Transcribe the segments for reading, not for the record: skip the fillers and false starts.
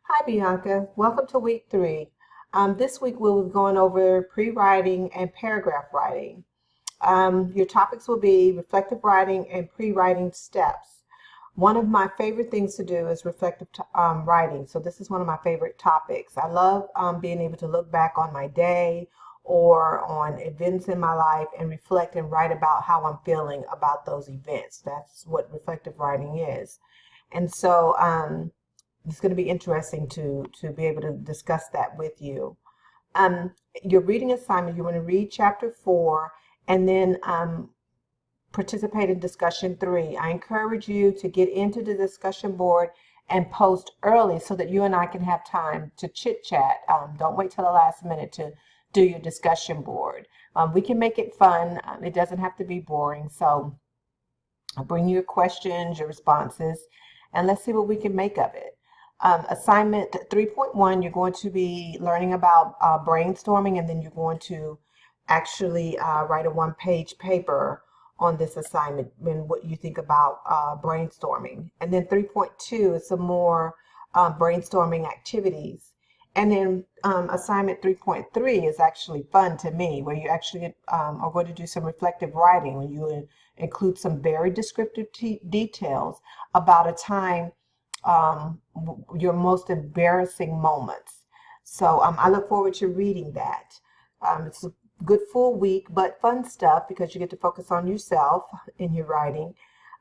Hi, Bianca. Welcome to week 3. This week we'll be going over pre-writing and paragraph writing. Your topics will be reflective writing and pre-writing steps. One of my favorite things to do is reflective writing. So this is one of my favorite topics. I love being able to look back on my day or on events in my life and reflect and write about how I'm feeling about those events. That's what reflective writing is. And so it's going to be interesting to be able to discuss that with you. Um, your reading assignment, you want to read chapter 4 and then participate in discussion 3. I encourage you to get into the discussion board and post early so that you and I can have time to chit chat. Don't wait till the last minute to do your discussion board. We can make it fun. It doesn't have to be boring. So bring your questions, your responses, and let's see what we can make of it. Assignment 3.1, you're going to be learning about brainstorming, and then you're going to actually write a one-page paper on this assignment and what you think about brainstorming. And then 3.2 is some more brainstorming activities. And then assignment 3.3 is actually fun to me, where you actually are going to do some reflective writing, where you include some very descriptive details about a time, your most embarrassing moments. So I look forward to reading that. It's a good full week, but fun stuff because you get to focus on yourself in your writing.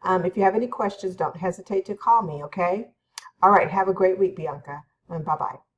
If you have any questions, don't hesitate to call me, okay? All right, have a great week, Bianca, and bye-bye.